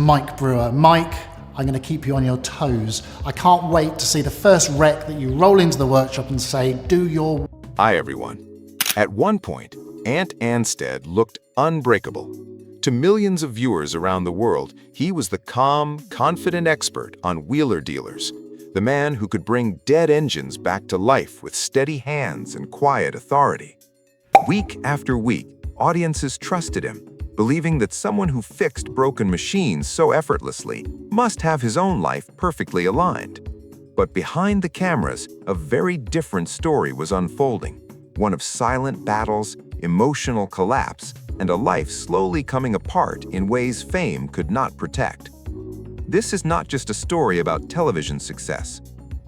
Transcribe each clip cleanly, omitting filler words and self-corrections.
Mike Brewer. Mike, I'm going to keep you on your toes. I can't wait to see the first wreck that you roll into the workshop and say, do your... Hi, everyone. At one point, Ant Anstead looked unbreakable. To millions of viewers around the world, he was the calm, confident expert on wheeler dealers, the man who could bring dead engines back to life with steady hands and quiet authority. Week after week, audiences trusted him, believing that someone who fixed broken machines so effortlessly must have his own life perfectly aligned. But behind the cameras, a very different story was unfolding, one of silent battles, emotional collapse, and a life slowly coming apart in ways fame could not protect. This is not just a story about television success.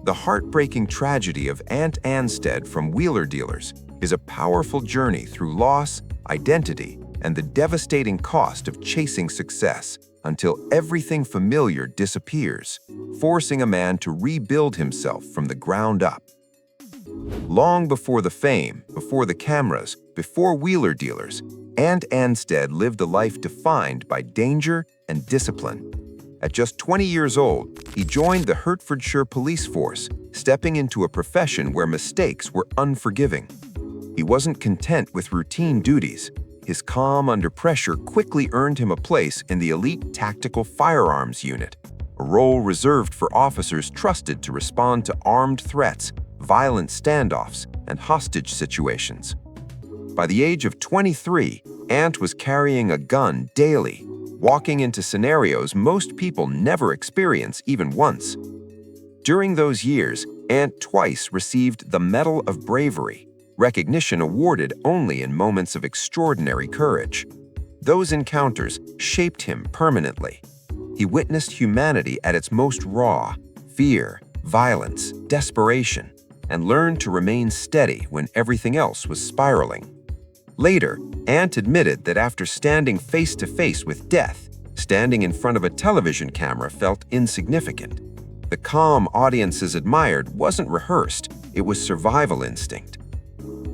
The heartbreaking tragedy of Ant Anstead from Wheeler Dealers is a powerful journey through loss, identity, and the devastating cost of chasing success until everything familiar disappears, forcing a man to rebuild himself from the ground up. Long before the fame, before the cameras, before Wheeler Dealers, Ant Anstead lived a life defined by danger and discipline. At just 20 years old, he joined the Hertfordshire police force, stepping into a profession where mistakes were unforgiving. He wasn't content with routine duties. His calm under pressure quickly earned him a place in the elite tactical firearms unit, a role reserved for officers trusted to respond to armed threats, violent standoffs, and hostage situations. By the age of 23, Ant was carrying a gun daily, walking into scenarios most people never experience even once. During those years, Ant twice received the Medal of Bravery, recognition awarded only in moments of extraordinary courage. Those encounters shaped him permanently. He witnessed humanity at its most raw, fear, violence, desperation, and learned to remain steady when everything else was spiraling. Later, Ant admitted that after standing face to face with death, standing in front of a television camera felt insignificant. The calm audiences admired wasn't rehearsed, it was survival instinct.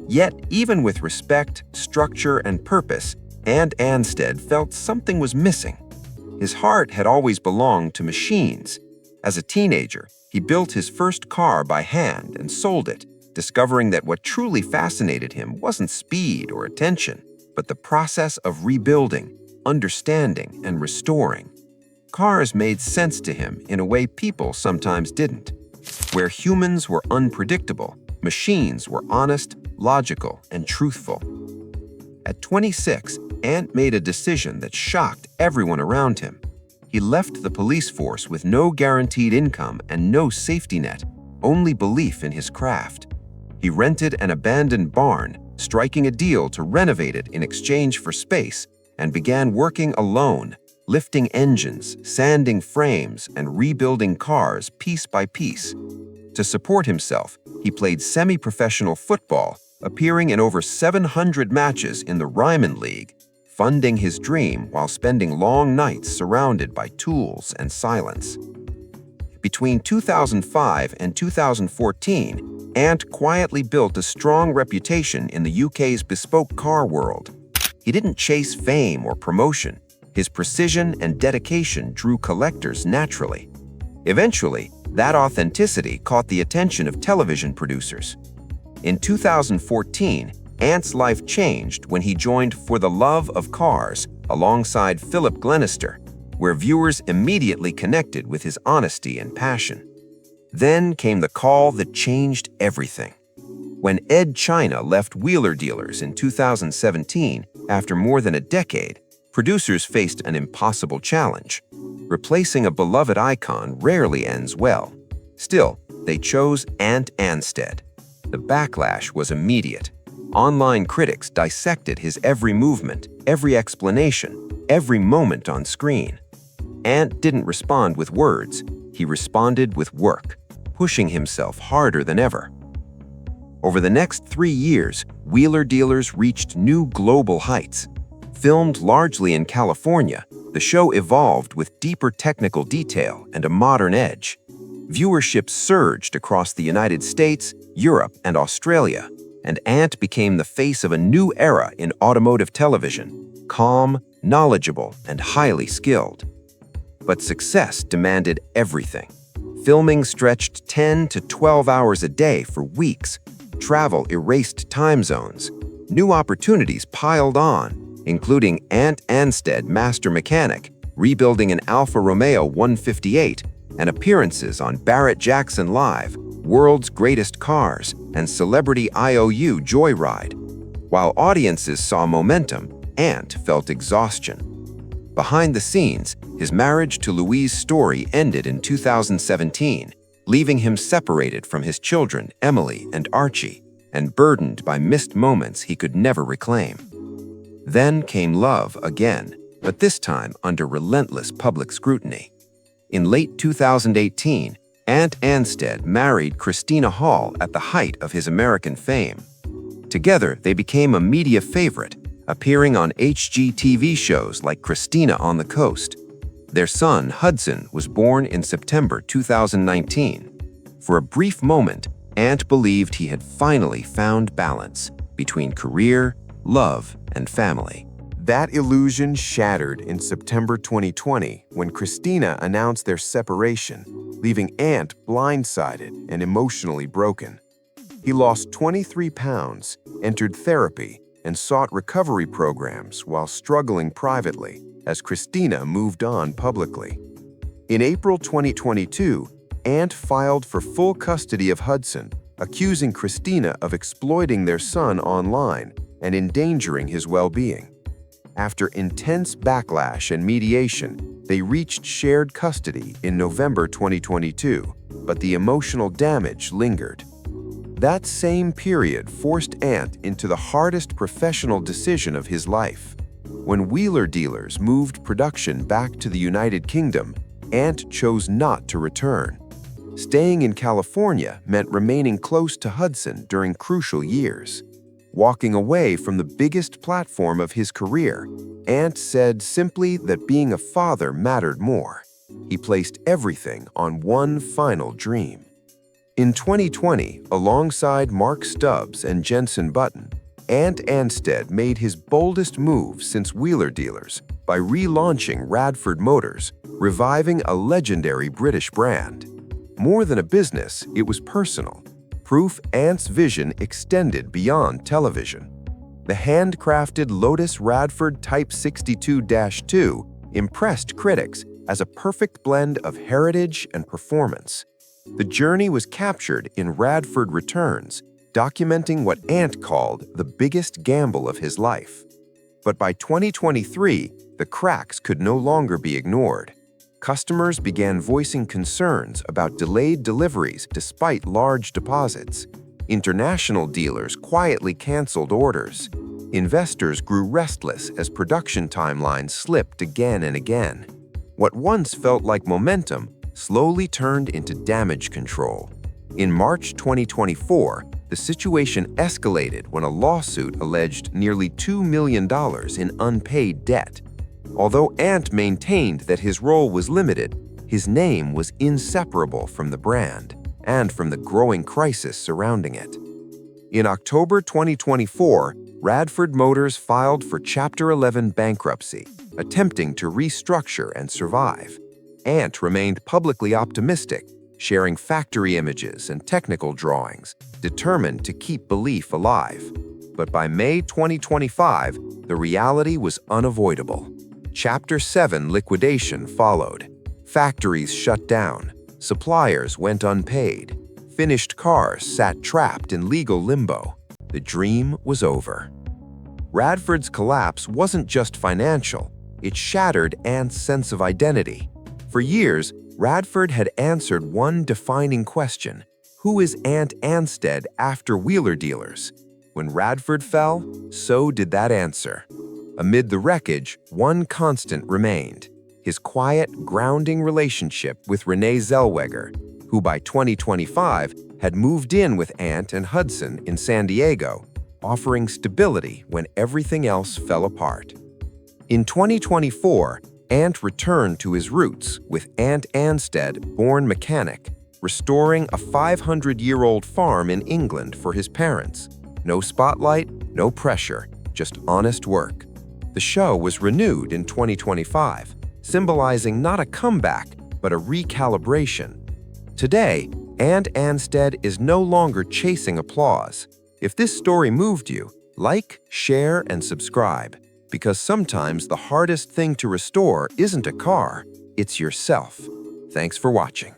Yet, even with respect, structure, and purpose, Ant Anstead felt something was missing. His heart had always belonged to machines. As a teenager, he built his first car by hand and sold it, discovering that what truly fascinated him wasn't speed or attention, but the process of rebuilding, understanding, and restoring. Cars made sense to him in a way people sometimes didn't. Where humans were unpredictable, machines were honest, logical, and truthful. At 26, Ant made a decision that shocked everyone around him. He left the police force with no guaranteed income and no safety net, only belief in his craft. He rented an abandoned barn, striking a deal to renovate it in exchange for space, and began working alone, lifting engines, sanding frames, and rebuilding cars piece by piece. To support himself, he played semi-professional football, appearing in over 700 matches in the Ryman League, funding his dream while spending long nights surrounded by tools and silence. Between 2005 and 2014, Ant quietly built a strong reputation in the UK's bespoke car world. He didn't chase fame or promotion. His precision and dedication drew collectors naturally. Eventually, that authenticity caught the attention of television producers. In 2014, Ant's life changed when he joined For the Love of Cars alongside Philip Glenister, where viewers immediately connected with his honesty and passion. Then came the call that changed everything. When Ed China left Wheeler Dealers in 2017, after more than a decade, producers faced an impossible challenge. Replacing a beloved icon rarely ends well. Still, they chose Ant Anstead. The backlash was immediate. Online critics dissected his every movement, every explanation, every moment on screen. Ant didn't respond with words, he responded with work, pushing himself harder than ever. Over the next 3 years, Wheeler Dealers reached new global heights. Filmed largely in California, the show evolved with deeper technical detail and a modern edge. Viewership surged across the United States, Europe, and Australia, and Ant became the face of a new era in automotive television, calm, knowledgeable, and highly skilled. But success demanded everything. Filming stretched 10 to 12 hours a day for weeks. Travel erased time zones. New opportunities piled on, including Ant Anstead Master Mechanic, rebuilding an Alfa Romeo 158, and appearances on Barrett-Jackson Live, World's Greatest Cars, and Celebrity IOU Joyride. While audiences saw momentum, Ant felt exhaustion. Behind the scenes, his marriage to Louise Story ended in 2017, leaving him separated from his children, Emily and Archie, and burdened by missed moments he could never reclaim. Then came love again, but this time under relentless public scrutiny. In late 2018, Ant Anstead married Christina Hall at the height of his American fame. Together, they became a media favorite, appearing on HGTV shows like Christina on the Coast. Their son, Hudson, was born in September 2019. For a brief moment, Ant believed he had finally found balance between career, love, and family. That illusion shattered in September 2020 when Christina announced their separation, leaving Ant blindsided and emotionally broken. He lost 23 pounds, entered therapy, and sought recovery programs while struggling privately as Christina moved on publicly. In April 2022, Ant filed for full custody of Hudson, accusing Christina of exploiting their son online and endangering his well-being. After intense backlash and mediation, they reached shared custody in November 2022, but the emotional damage lingered. That same period forced Ant into the hardest professional decision of his life. When Wheeler Dealers moved production back to the United Kingdom, Ant chose not to return. Staying in California meant remaining close to Hudson during crucial years. Walking away from the biggest platform of his career, Ant said simply that being a father mattered more. He placed everything on one final dream. In 2020, alongside Mark Stubbs and Jensen Button, Ant Anstead made his boldest move since Wheeler Dealers by relaunching Radford Motors, reviving a legendary British brand. More than a business, it was personal. Proof Ant's vision extended beyond television. The handcrafted Lotus Radford Type 62-2 impressed critics as a perfect blend of heritage and performance. The journey was captured in Radford Returns, documenting what Ant called the biggest gamble of his life. But by 2023, the cracks could no longer be ignored. Customers began voicing concerns about delayed deliveries despite large deposits. International dealers quietly canceled orders. Investors grew restless as production timelines slipped again and again. What once felt like momentum slowly turned into damage control. In March 2024, the situation escalated when a lawsuit alleged nearly $2 million in unpaid debt. Although Ant maintained that his role was limited, his name was inseparable from the brand and from the growing crisis surrounding it. In October 2024, Radford Motors filed for Chapter 11 bankruptcy, attempting to restructure and survive. Ant remained publicly optimistic, sharing factory images and technical drawings, determined to keep belief alive. But by May 2025, the reality was unavoidable. Chapter 7 liquidation followed. Factories shut down. Suppliers went unpaid. Finished cars sat trapped in legal limbo. The dream was over. Radford's collapse wasn't just financial. It shattered Ant's sense of identity. For years, Radford had answered one defining question: who is Ant Anstead after Wheeler Dealers? When Radford fell, so did that answer. Amid the wreckage, one constant remained: his quiet, grounding relationship with Renee Zellweger, who by 2025 had moved in with Ant and Hudson in San Diego, offering stability when everything else fell apart. In 2024, Ant returned to his roots with Ant Anstead, born mechanic, restoring a 500-year-old farm in England for his parents. No spotlight, no pressure, just honest work. The show was renewed in 2025, symbolizing not a comeback, but a recalibration. Today, Ant Anstead is no longer chasing applause. If this story moved you, like, share, and subscribe, because sometimes the hardest thing to restore isn't a car, it's yourself. Thanks for watching.